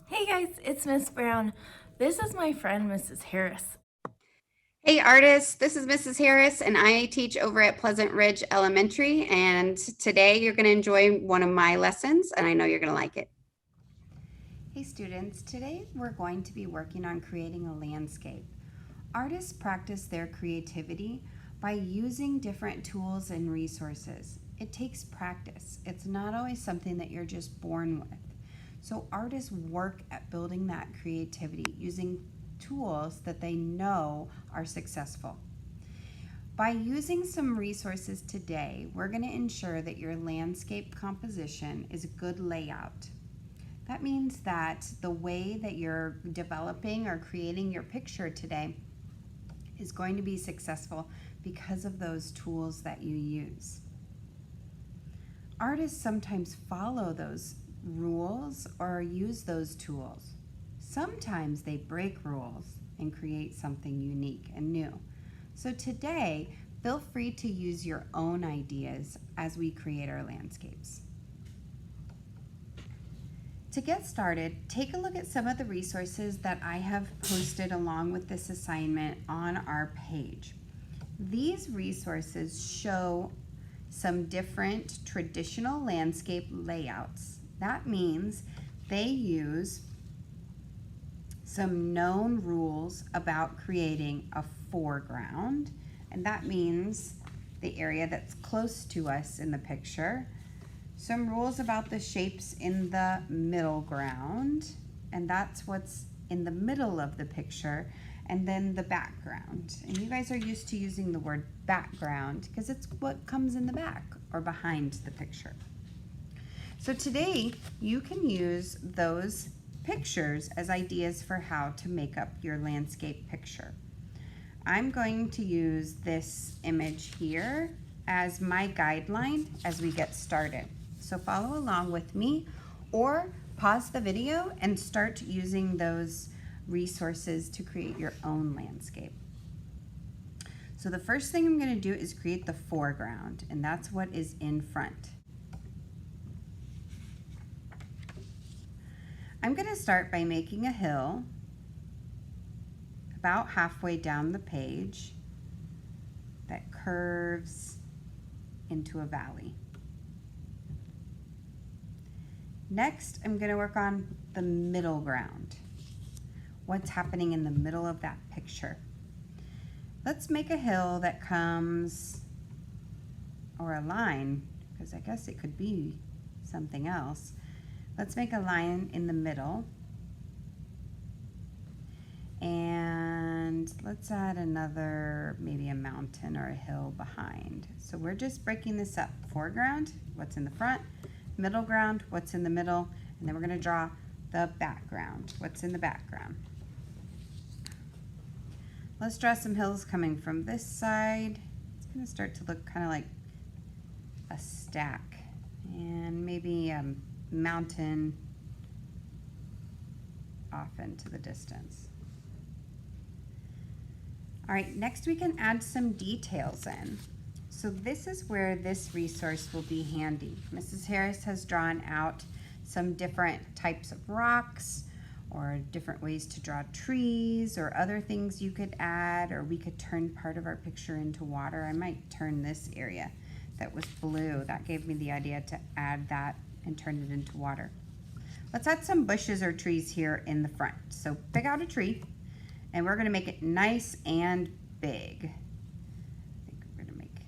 Hey guys, it's Miss Brown. This is my friend Mrs. Harris. Hey artists, this is Mrs. Harris and I teach over at Pleasant Ridge Elementary, and today you're going to enjoy one of my lessons and I know you're going to like it. Hey students, today we're going to be working on creating a landscape. Artists practice their creativity by using different tools and resources. It takes practice. It's not always something that you're just born with. So artists work at building that creativity using tools that they know are successful. By using some resources today, we're going to ensure that your landscape composition is a good layout. That means that the way that you're developing or creating your picture today is going to be successful because of those tools that you use. Artists sometimes follow those rules or use those tools. Sometimes they break rules and create something unique and new. So today, feel free to use your own ideas as we create our landscapes. To get started, take a look at some of the resources that I have posted along with this assignment on our page. These resources show some different traditional landscape layouts. That means they use some known rules about creating a foreground, and that means the area that's close to us in the picture. Some rules about the shapes in the middle ground, and that's what's in the middle of the picture, and then the background. And you guys are used to using the word background because it's what comes in the back or behind the picture. So today you can use those pictures as ideas for how to make up your landscape picture. I'm going to use this image here as my guideline as we get started. So follow along with me or pause the video and start using those resources to create your own landscape. So the first thing I'm going to do is create the foreground, and that's what is in front. I'm going to start by making a hill about halfway down the page that curves into a valley. Next, I'm going to work on the middle ground. What's happening in the middle of that picture? Let's make a hill that comes, or a line, because I guess it could be something else. Let's make a line in the middle. And let's add another, maybe a mountain or a hill behind. So we're just breaking this up. Foreground, what's in the front, middle ground, what's in the middle, and then we're going to draw the background, what's in the background. Let's draw some hills coming from this side. It's going to start to look kind of like a stack, and maybe a mountain off into the distance. All right, next we can add some details in. So this is where this resource will be handy. Mrs. Harris has drawn out some different types of rocks or different ways to draw trees or other things you could add, or we could turn part of our picture into water. I might turn this area that was blue. That gave me the idea to add that and turn it into water. Let's add some bushes or trees here in the front. So pick out a tree, and we're going to make it nice and big. I think we're going to make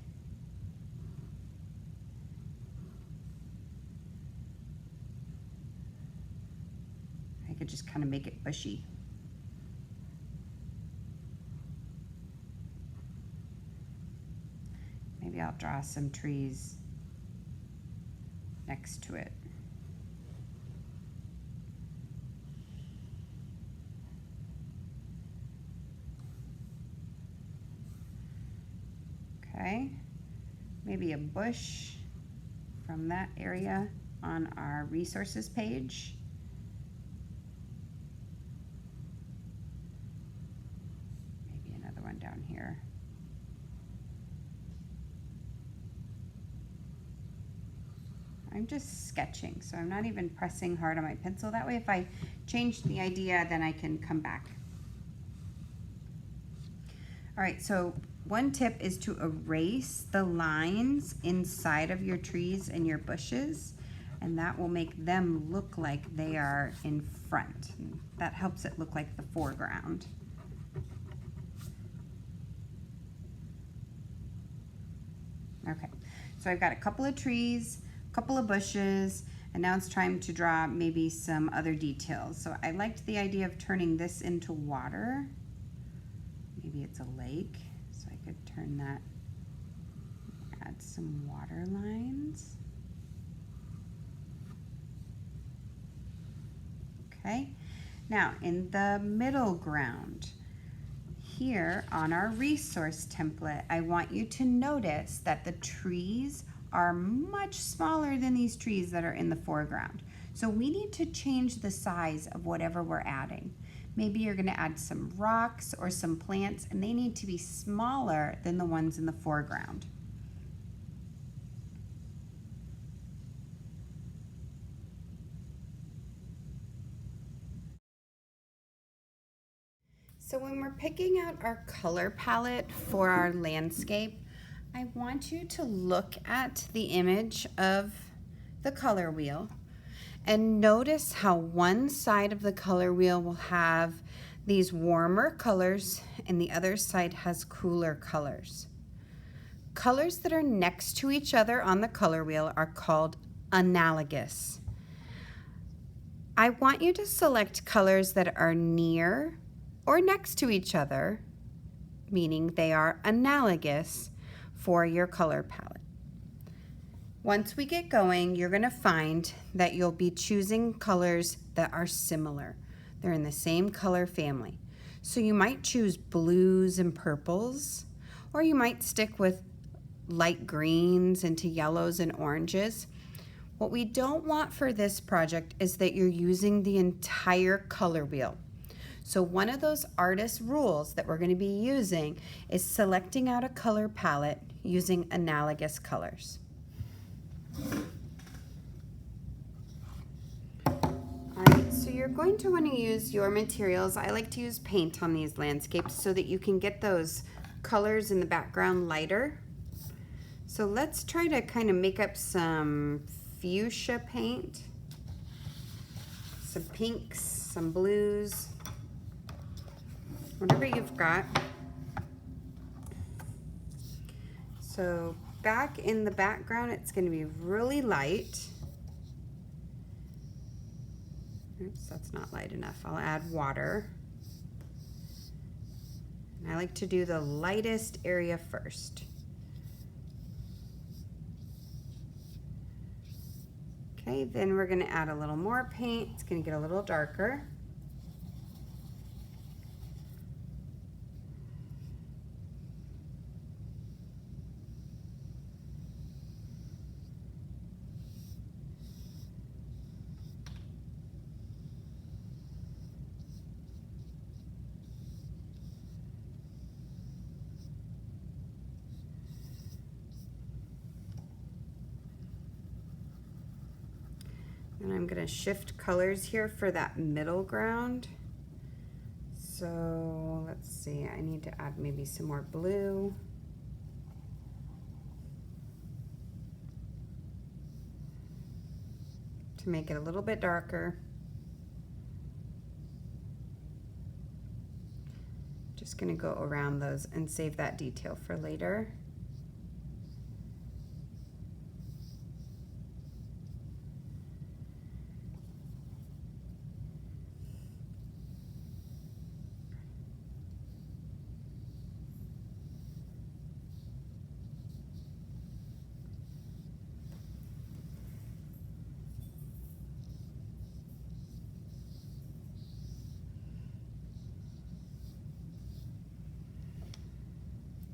I could just kind of make it bushy. Maybe I'll draw some trees next to it. Okay, maybe a bush from that area on our resources page. Maybe another one down here. I'm just sketching, so I'm not even pressing hard on my pencil. That way if I change the idea, then I can come back. All right, so one tip is to erase the lines inside of your trees and your bushes, and that will make them look like they are in front. That helps it look like the foreground. Okay, so I've got a couple of trees, a couple of bushes, and now it's time to draw maybe some other details. So I liked the idea of turning this into water. Maybe it's a lake, so I could turn that, add some water lines. Okay, now in the middle ground, here on our resource template, I want you to notice that the trees are much smaller than these trees that are in the foreground. So we need to change the size of whatever we're adding. Maybe you're going to add some rocks or some plants, and they need to be smaller than the ones in the foreground. So when we're picking out our color palette for our landscape, I want you to look at the image of the color wheel and notice how one side of the color wheel will have these warmer colors and the other side has cooler colors. Colors that are next to each other on the color wheel are called analogous. I want you to select colors that are near or next to each other, meaning they are analogous for your color palette. Once we get going, you're going to find that you'll be choosing colors that are similar. They're in the same color family. So you might choose blues and purples, or you might stick with light greens into yellows and oranges. What we don't want for this project is that you're using the entire color wheel. So one of those artist rules that we're going to be using is selecting out a color palette using analogous colors. Alright, so you're going to want to use your materials. I like to use paint on these landscapes so that you can get those colors in the background lighter. So let's try to kind of make up some fuchsia paint, some pinks, some blues, whatever you've got. So back in the background, it's going to be really light. Oops, that's not light enough. I'll add water. And I like to do the lightest area first. Okay, then we're going to add a little more paint. It's going to get a little darker. And I'm going to shift colors here for that middle ground. So let's see, I need to add maybe some more blue. To make it a little bit darker. Just going to go around those and save that detail for later.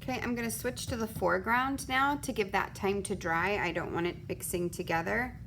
Okay, I'm going to switch to the foreground now to give that time to dry. I don't want it mixing together.